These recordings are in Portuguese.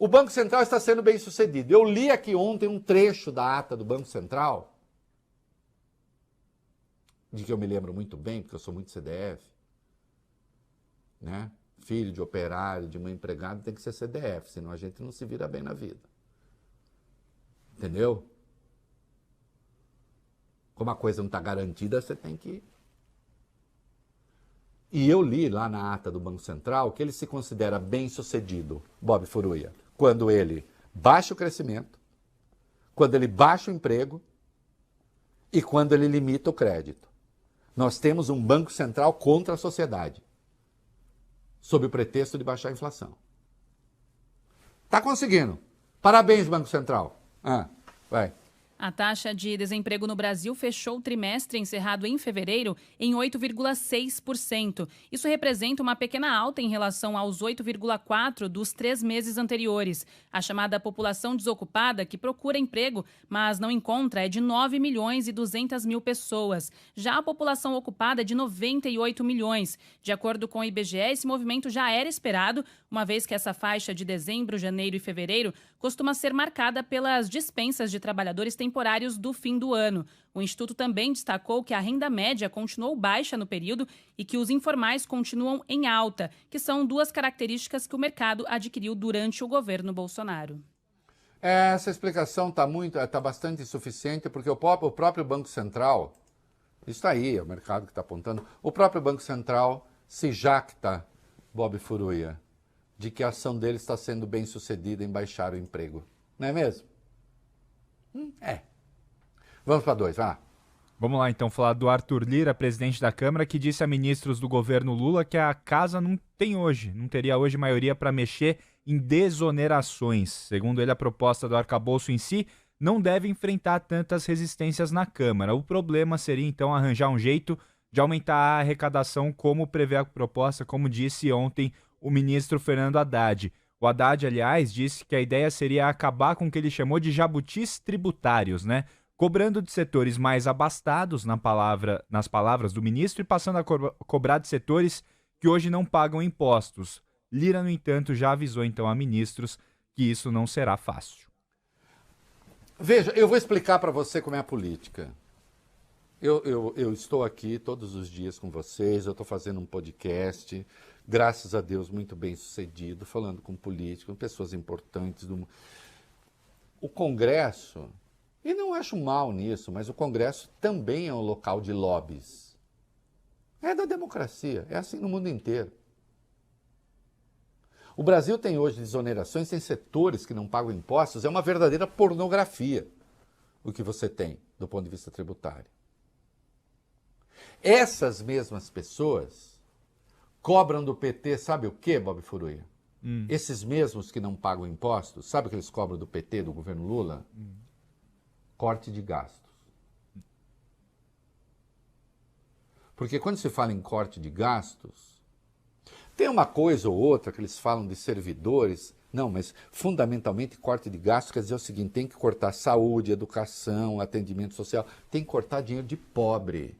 O Banco Central está sendo bem sucedido. Eu li aqui ontem um trecho da ata do Banco Central, de que eu me lembro muito bem, porque eu sou muito CDF, né? Filho de operário, de mãe empregada, tem que ser CDF, senão a gente não se vira bem na vida. Entendeu? Como a coisa não está garantida, você tem que... E eu li lá na ata do Banco Central que ele se considera bem sucedido, Bob Furuia, quando ele baixa o crescimento, quando ele baixa o emprego e quando ele limita o crédito. Nós temos um Banco Central contra a sociedade, sob o pretexto de baixar a inflação. Está conseguindo. Parabéns, Banco Central. Vai. A taxa de desemprego no Brasil fechou o trimestre encerrado em fevereiro em 8,6%. Isso representa uma pequena alta em relação aos 8,4% dos 3 meses anteriores. A chamada população desocupada, que procura emprego, mas não encontra, é de 9 milhões e 200 mil pessoas. Já a população ocupada é de 98 milhões. De acordo com o IBGE, esse movimento já era esperado, uma vez que essa faixa de dezembro, janeiro e fevereiro costuma ser marcada pelas dispensas de trabalhadores temporários do fim do ano. O Instituto também destacou que a renda média continuou baixa no período e que os informais continuam em alta, que são 2 características que o mercado adquiriu durante o governo Bolsonaro. Essa explicação está bastante insuficiente, porque o próprio Banco Central, isso aí, é o mercado que está apontando, o próprio Banco Central se jacta, Bob Furuia, de que a ação dele está sendo bem sucedida em baixar o emprego. Não é mesmo? Vamos para 2, vai lá. Vamos lá, então, falar do Arthur Lira, presidente da Câmara, que disse a ministros do governo Lula que a casa não teria hoje maioria para mexer em desonerações. Segundo ele, a proposta do arcabouço em si não deve enfrentar tantas resistências na Câmara. O problema seria, então, arranjar um jeito de aumentar a arrecadação, como prevê a proposta, como disse ontem o ministro Fernando Haddad. O Haddad, aliás, disse que a ideia seria acabar com o que ele chamou de jabutis tributários, né? Cobrando de setores mais abastados, nas palavras do ministro, e passando a cobrar de setores que hoje não pagam impostos. Lira, no entanto, já avisou então a ministros que isso não será fácil. Veja, eu vou explicar para você como é a política. Eu estou aqui todos os dias com vocês, eu estou fazendo um podcast, graças a Deus, muito bem sucedido, falando com políticos, com pessoas importantes. O Congresso, e não acho mal nisso, mas o Congresso também é um local de lobbies. É da democracia, é assim no mundo inteiro. O Brasil tem hoje desonerações, tem setores que não pagam impostos, é uma verdadeira pornografia o que você tem do ponto de vista tributário. Essas mesmas pessoas cobram do PT, sabe o quê, Bob Furuia? Esses mesmos que não pagam impostos, sabe o que eles cobram do PT, do governo Lula? Corte de gastos. Porque quando se fala em corte de gastos, tem uma coisa ou outra que eles falam de servidores, não, mas fundamentalmente corte de gastos quer dizer o seguinte, tem que cortar saúde, educação, atendimento social, tem que cortar dinheiro de pobre.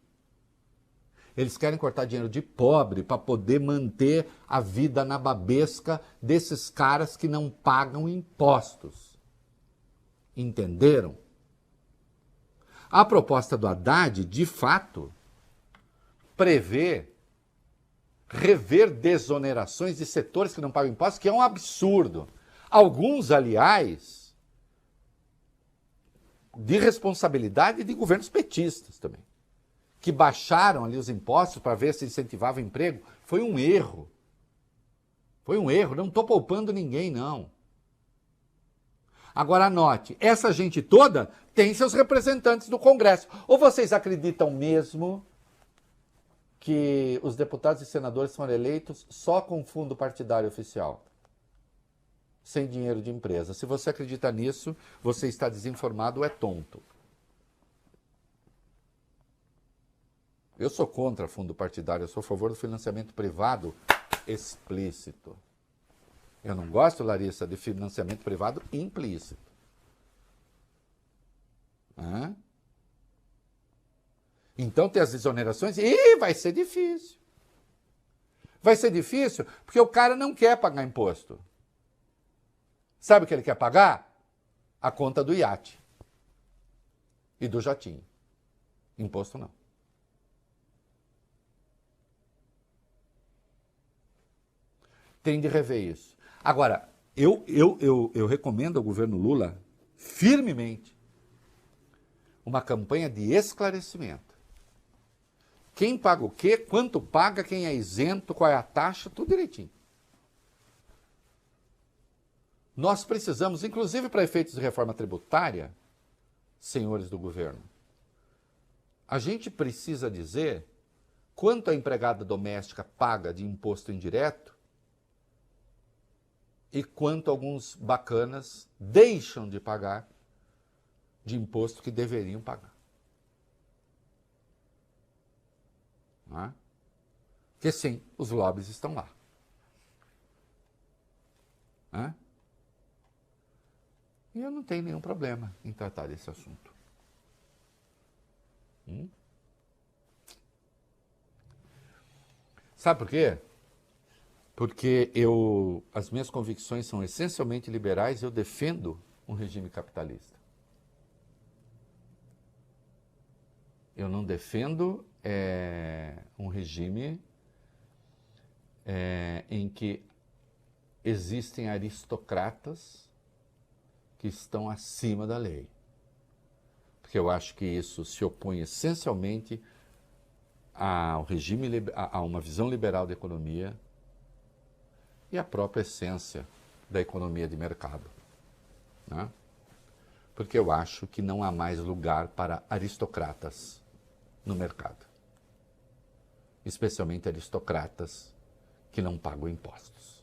Eles querem cortar dinheiro de pobre para poder manter a vida nababesca desses caras que não pagam impostos. Entenderam? A proposta do Haddad, de fato, prevê rever desonerações de setores que não pagam impostos, que é um absurdo. Alguns, aliás, de responsabilidade de governos petistas também, que baixaram ali os impostos para ver se incentivava o emprego. Foi um erro. Foi um erro. Não estou poupando ninguém, não. Agora anote, essa gente toda tem seus representantes no Congresso. Ou vocês acreditam mesmo que os deputados e senadores são eleitos só com fundo partidário oficial, sem dinheiro de empresa? Se você acredita nisso, você está desinformado ou é tonto. Eu sou contra fundo partidário, eu sou a favor do financiamento privado explícito. Eu não gosto, Larissa, de financiamento privado implícito. Então tem as desonerações e vai ser difícil. Vai ser difícil porque o cara não quer pagar imposto. Sabe o que ele quer pagar? A conta do iate e do jatinho. Imposto não. Tem de rever isso. Agora, eu recomendo ao governo Lula firmemente uma campanha de esclarecimento. Quem paga o quê, quanto paga, quem é isento, qual é a taxa, tudo direitinho. Nós precisamos, inclusive para efeitos de reforma tributária, senhores do governo, a gente precisa dizer quanto a empregada doméstica paga de imposto indireto e quanto alguns bacanas deixam de pagar de imposto que deveriam pagar. Não é? Porque sim, os lobbies estão lá. Não é? E eu não tenho nenhum problema em tratar desse assunto. Sabe por quê? Porque as minhas convicções são essencialmente liberais e eu defendo um regime capitalista. Eu não defendo um regime em que existem aristocratas que estão acima da lei. Porque eu acho que isso se opõe essencialmente ao regime, a uma visão liberal da economia e à própria essência da economia de mercado. Né? Porque eu acho que não há mais lugar para aristocratas no mercado. Especialmente aristocratas que não pagam impostos.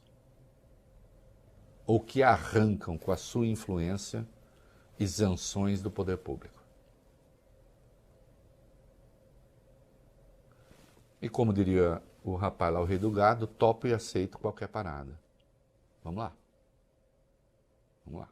Ou que arrancam com a sua influência isenções do poder público. E como diria o rapaz lá, o rei do gado, topo e aceito qualquer parada. Vamos lá. Vamos lá.